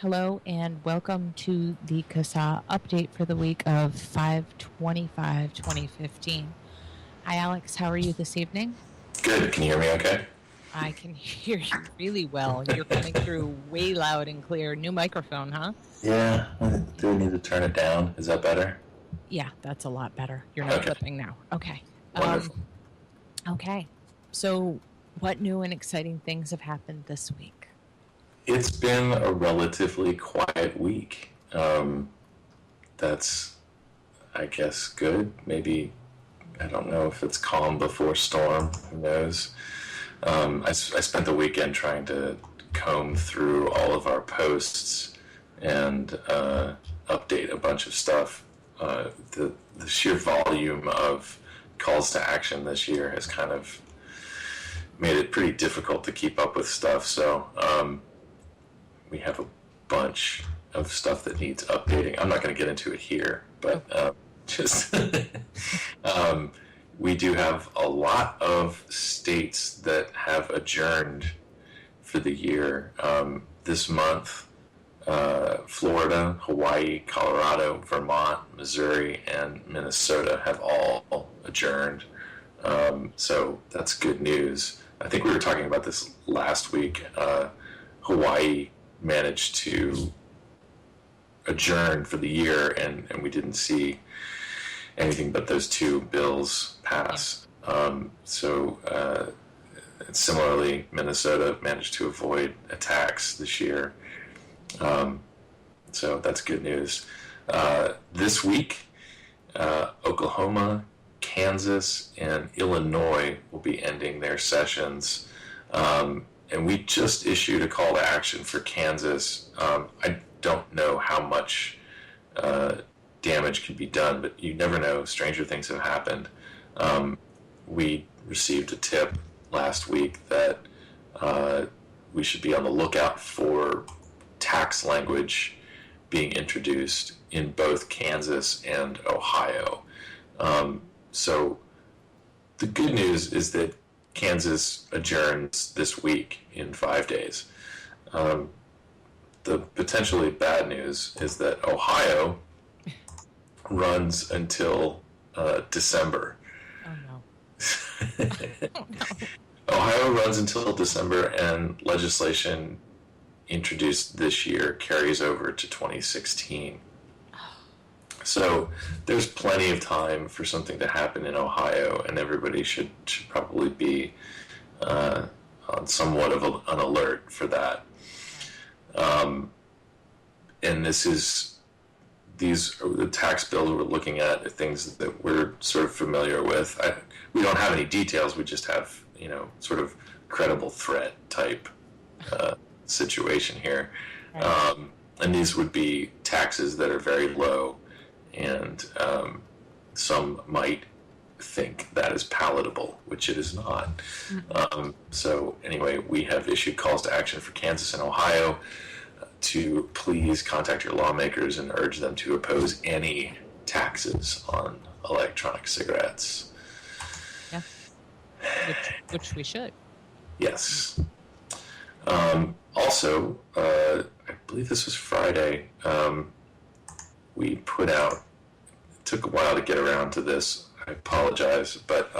Hello and welcome to the CASAA update for the week of 5/25/2015. Hi Alex, how are you this evening? Good. Can you hear me okay? I can hear you really well. You're coming through way loud and clear. New microphone, huh? Yeah. Do we need to turn it down? Is that better? Yeah, that's a lot better. You're not Okay. clipping now. Okay. Wonderful. Okay. So what new and exciting things have happened this week? It's been a relatively quiet week. That's, I guess, good. Maybe, I don't know if it's calm before storm. Who knows? I spent the weekend trying to comb through all of our posts and update a bunch of stuff. The sheer volume of calls to action this year has kind of made it pretty difficult to keep up with stuff. So we have a bunch of stuff that needs updating. I'm not going to get into it here, but just we do have a lot of states that have adjourned for the year this month. Florida, Hawaii, Colorado, Vermont, Missouri, and Minnesota have all adjourned. So that's good news. I think we were talking about this last week. Hawaii managed to adjourn for the year, and we didn't see anything but those two bills pass. Similarly, Minnesota managed to avoid a tax this year. So that's good news. This week, Oklahoma, Kansas, and Illinois will be ending their sessions. And we just issued a call to action for Kansas. I don't know how much damage can be done, but you never know. Stranger things have happened. We received a tip last week that we should be on the lookout for tax language being introduced in both Kansas and Ohio. So the good news is that Kansas adjourns this week in 5 days. The potentially bad news is that Ohio runs until December. Oh no. Ohio runs until December, and legislation introduced this year carries over to 2016. So there's plenty of time for something to happen in Ohio, and everybody should probably be on somewhat of an alert for that. And these are the tax bills we're looking at, things that we're sort of familiar with. We don't have any details. We just have, sort of credible threat type situation here. Right. And these would be taxes that are very low, and some might think that is palatable, which it is not. So anyway, we have issued calls to action for Kansas and Ohio to please contact your lawmakers and urge them to oppose any taxes on electronic cigarettes. Yeah. Which we should. Yes. Also, I believe this was Friday, we put out, it took a while to get around to this, I apologize, but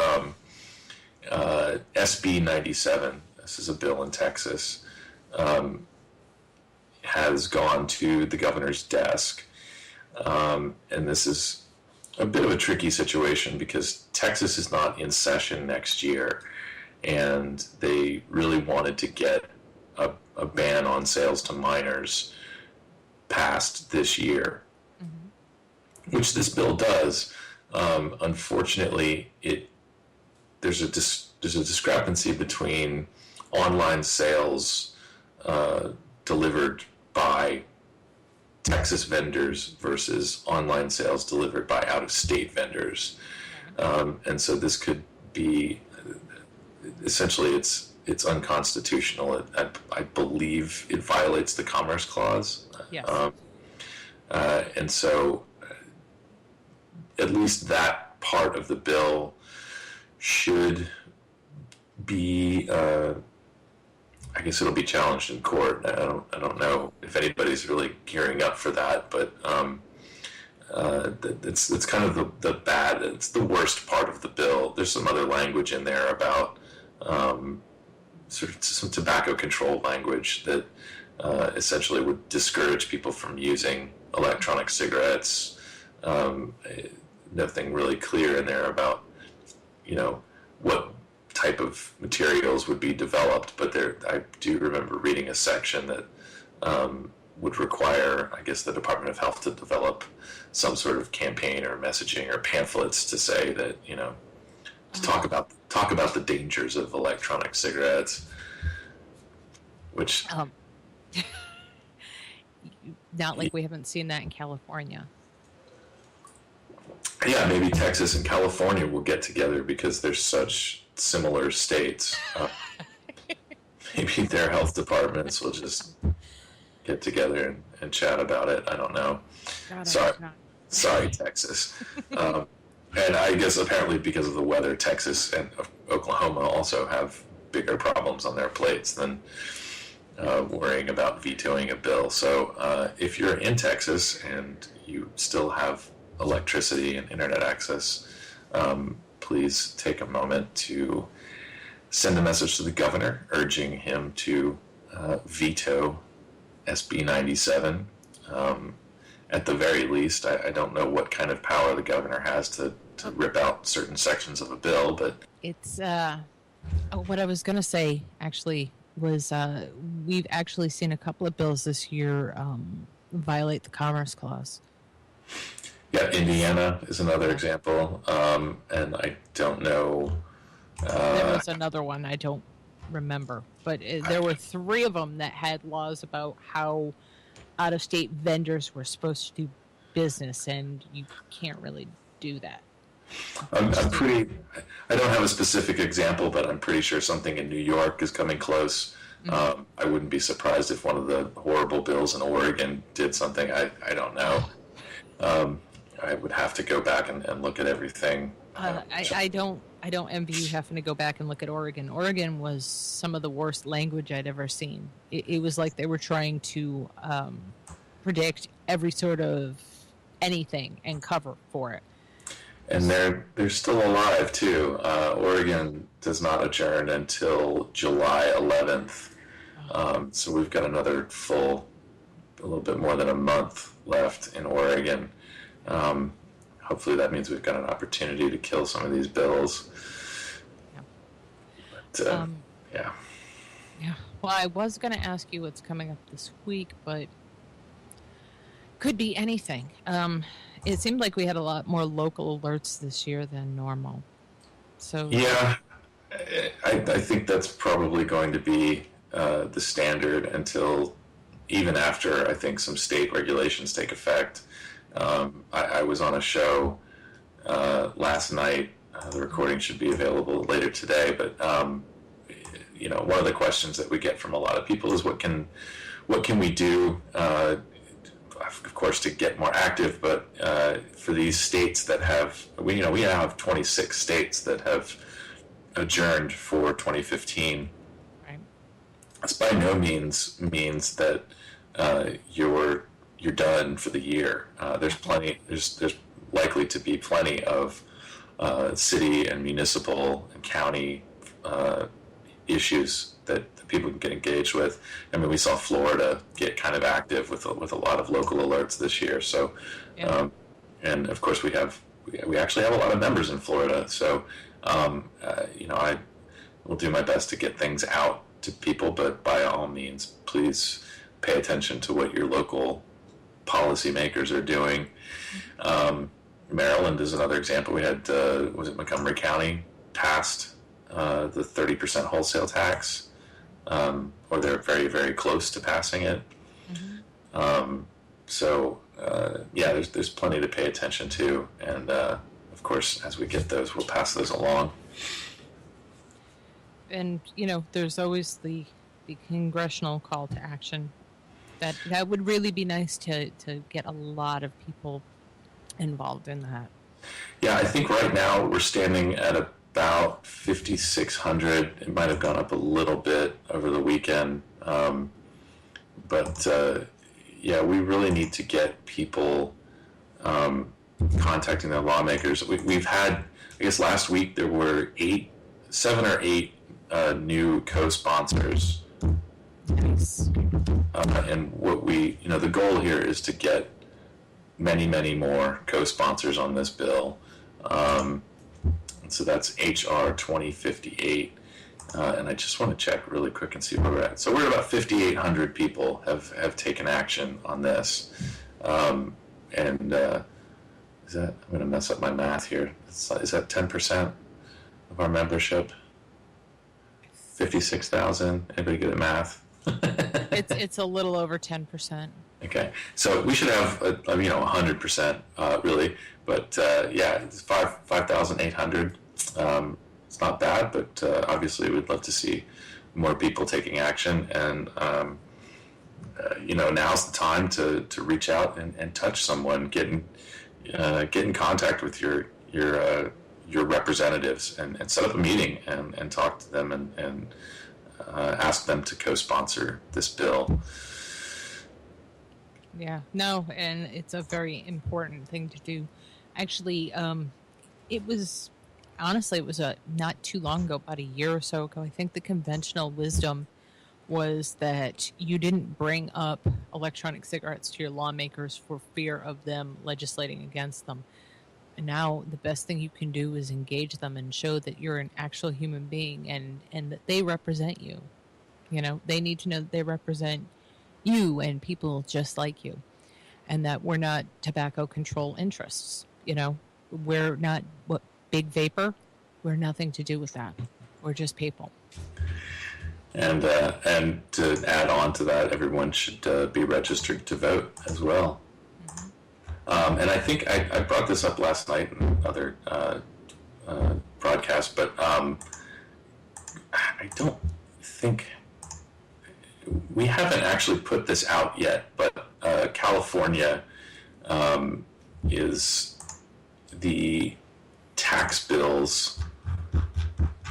SB 97, this is a bill in Texas, has gone to the governor's desk. And this is a bit of a tricky situation because Texas is not in session next year, and they really wanted to get a ban on sales to minors passed this year, which this bill does. Unfortunately, there's a discrepancy between online sales delivered by Texas vendors versus online sales delivered by out-of-state vendors, and so this could be essentially it's unconstitutional. I believe it violates the Commerce Clause. Yes. And so at least that part of the bill should be I guess it'll be challenged in court. I don't know if anybody's really gearing up for that, but it's kind of it's the worst part of the bill. There's some other language in there about sort of some tobacco control language that essentially would discourage people from using electronic cigarettes. Nothing really clear in there about, what type of materials would be developed, but I do remember reading a section that would require, I guess, the Department of Health to develop some sort of campaign or messaging or pamphlets to say that, to talk about the dangers of electronic cigarettes, which not like we haven't seen that in California. Yeah, maybe Texas and California will get together because they're such similar states. Maybe their health departments will just get together and chat about it. I don't know. Sorry, Texas. And I guess apparently because of the weather, Texas and Oklahoma also have bigger problems on their plates than worrying about vetoing a bill. So if you're in Texas and you still have electricity and internet access, please take a moment to send a message to the governor urging him to veto SB 97. At the very least, I don't know what kind of power the governor has to rip out certain sections of a bill, but it's what I was going to say actually was we've actually seen a couple of bills this year violate the Commerce Clause. Yeah, Indiana is another example, and I don't know. There was another one I don't remember, but there were 3 of them that had laws about how out-of-state vendors were supposed to do business, and you can't really do that. I don't have a specific example, but I'm pretty sure something in New York is coming close. Mm-hmm. I wouldn't be surprised if one of the horrible bills in Oregon did something. I don't know. I would have to go back and look at everything. I don't envy you having to go back and look at Oregon. Oregon was some of the worst language I'd ever seen. It was like they were trying to predict every sort of anything and cover for it. And they're still alive too. Oregon does not adjourn until July 11th. So we've got another a little bit more than a month left in Oregon. Hopefully that means we've got an opportunity to kill some of these bills. Yeah. But, yeah. Yeah. Well, I was going to ask you what's coming up this week, but could be anything. It seemed like we had a lot more local alerts this year than normal. So yeah, I think that's probably going to be the standard until even after I think some state regulations take effect. I was on a show last night. The recording should be available later today. But one of the questions that we get from a lot of people is what can we do, of course, to get more active. But for these states that have we now have 26 states that have adjourned for 2015. Right. It's by no means that you're done for the year. There's plenty. There's likely to be plenty of city and municipal and county issues that people can get engaged with. I mean, we saw Florida get kind of active with a lot of local alerts this year. So, yeah. And of course, we actually have a lot of members in Florida. So, I will do my best to get things out to people. But by all means, please pay attention to what your local policymakers are doing. Maryland is another example. We had Montgomery County passed the 30% wholesale tax, or they're very, very close to passing it. Mm-hmm. There's plenty to pay attention to, and of course, as we get those, we'll pass those along. And there's always the congressional call to action. That would really be nice to get a lot of people involved in that. Yeah, I think right now we're standing at about 5,600. It might have gone up a little bit over the weekend. But yeah, we really need to get people contacting their lawmakers. We've had, I guess last week there were 7 or 8 new co-sponsors. Nice. And what the goal here is to get many, many more co-sponsors on this bill. And so that's HR 2058. And I just want to check really quick and see where we're at. So we're about 5,800 people have taken action on this. Is that, I'm going to mess up my math here. Is that 10% of our membership? 56,000. Anybody good at math? It's a little over 10%. Okay, so we should have 100% really, but yeah, it's 5,800. It's not bad, but obviously we'd love to see more people taking action, and now's the time to reach out and touch someone, get in contact with your representatives and set up a meeting and talk to them and ask them to co-sponsor this bill. Yeah, no, and it's a very important thing to do. Actually, it was not too long ago, about a year or so ago. I think the conventional wisdom was that you didn't bring up electronic cigarettes to your lawmakers for fear of them legislating against them. And now the best thing you can do is engage them and show that you're an actual human being and that they represent you. They need to know that they represent you and people just like you, and that we're not tobacco control interests. We're not big vapor. We're nothing to do with that. We're just people. And to add on to that, everyone should be registered to vote as well. Mm-hmm. And I think I brought this up last night in other broadcasts, but I don't think we haven't actually put this out yet. But California is the tax bills,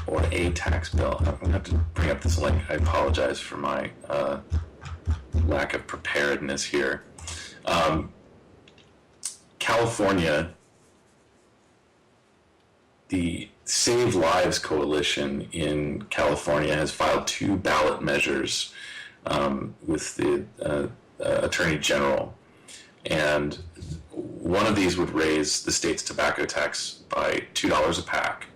or a tax bill. I'm going to have to bring up this link. I apologize for my lack of preparedness here. California, the Save Lives Coalition in California has filed 2 ballot measures with the Attorney General. And one of these would raise the state's tobacco tax by $2 a pack,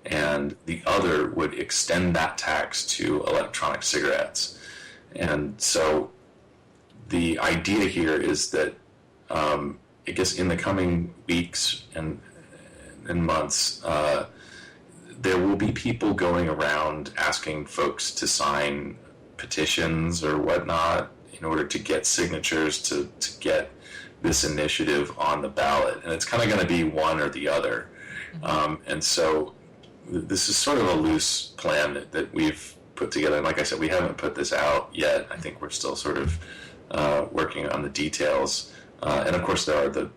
and the other would extend that tax to electronic cigarettes. And so the idea here is that I guess in the coming weeks and months, there will be people going around asking folks to sign petitions or whatnot in order to get signatures to get this initiative on the ballot. And it's kind of going to be one or the other. And so this is sort of a loose plan that we've put together. And like I said, we haven't put this out yet. I think we're still sort of working on the details. And of course, there are the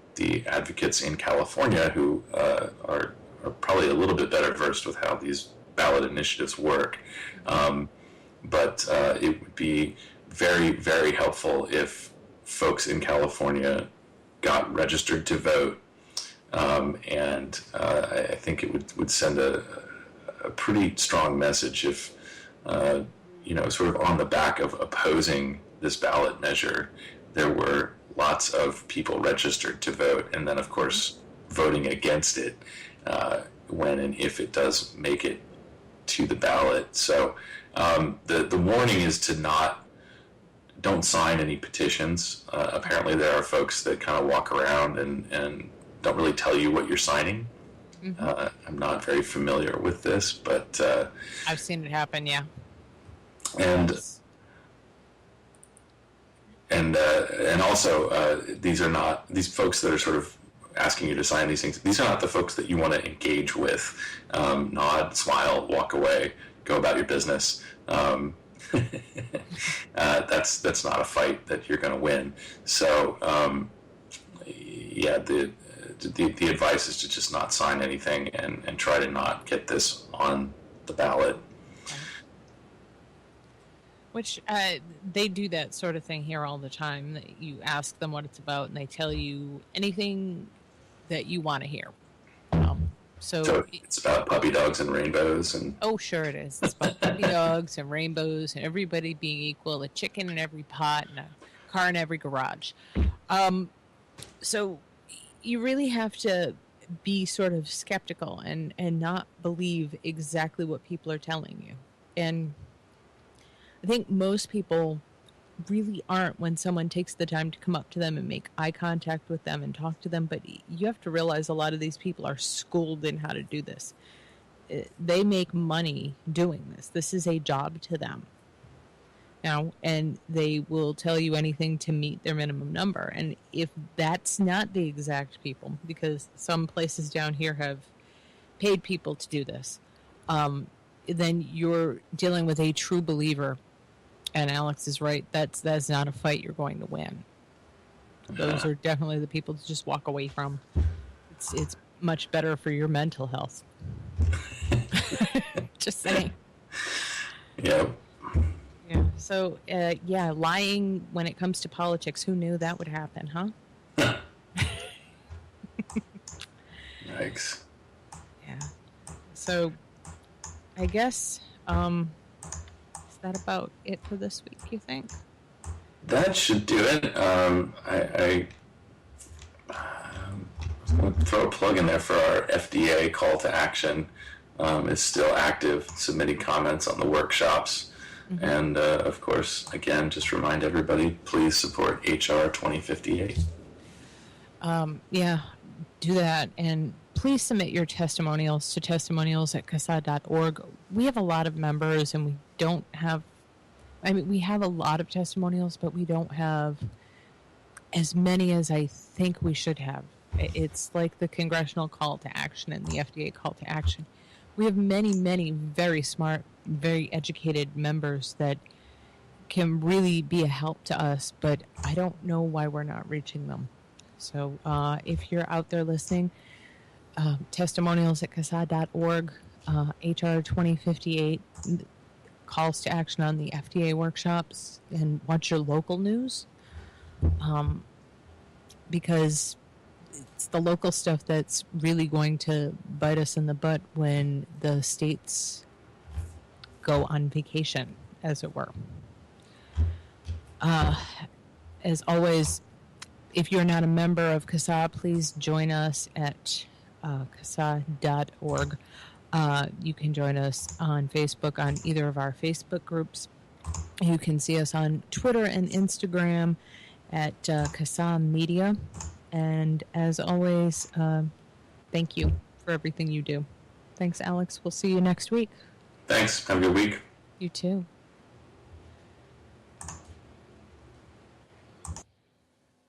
advocates in California who are probably a little bit better versed with how these ballot initiatives work. But it would be very, very helpful if folks in California got registered to vote. And I think it would send a pretty strong message if, sort of on the back of opposing this ballot measure, there were lots of people registered to vote, and then, of course, voting against it when and if it does make it to the ballot. So the warning is to don't sign any petitions. Apparently there are folks that kind of walk around and don't really tell you what you're signing. Mm-hmm. I'm not very familiar with this, but I've seen it happen, yeah. And also these folks that are sort of asking you to sign these things. These are not the folks that you want to engage with. Nod, smile, walk away, go about your business. That's not a fight that you're going to win. So, the advice is to just not sign anything and try to not get this on the ballot. Which they do that sort of thing here all the time. You ask them what it's about, and they tell you anything that you want to hear. So it's about puppy dogs and rainbows, and oh, sure it is. It's about puppy dogs and rainbows and everybody being equal, a chicken in every pot and a car in every garage. So you really have to be sort of skeptical and not believe exactly what people are telling you. And I think most people really aren't when someone takes the time to come up to them and make eye contact with them and talk to them. But you have to realize a lot of these people are schooled in how to do this. They make money doing this. This is a job to them. And they will tell you anything to meet their minimum number. And if that's not the exact people, because some places down here have paid people to do this, then you're dealing with a true believer. And Alex is right. That's not a fight you're going to win. Those are definitely the people to just walk away from. It's much better for your mental health. Just saying. Yep. Yeah. So, lying when it comes to politics. Who knew that would happen, huh? Yikes. Yeah. So, I guess, is that about it for this week, you think? That should do it. I'm going to throw a plug in there for our FDA call to action. It's still active, submitting comments on the workshops. Mm-hmm. And, of course, again, just remind everybody, please support HR 2058. Do that. And please submit your testimonials to testimonials@CASAA.org. We have a lot of members, and we don't have, we have a lot of testimonials, but we don't have as many as I think we should have. It's like the congressional call to action and the FDA call to action. We have many, many very smart, very educated members that can really be a help to us, but I don't know why we're not reaching them. So if you're out there listening, testimonials@CASAA.org, HR 2058, calls to action on the FDA workshops, and watch your local news, because it's the local stuff that's really going to bite us in the butt when the states go on vacation, as it were. As always, if you're not a member of CASAA, please join us at CASAA.org. You can join us on Facebook, on either of our Facebook groups. You can see us on Twitter and Instagram at CASAA Media. And as always, thank you for everything you do. Thanks, Alex. We'll see you next week. Thanks. Have a good week. You too.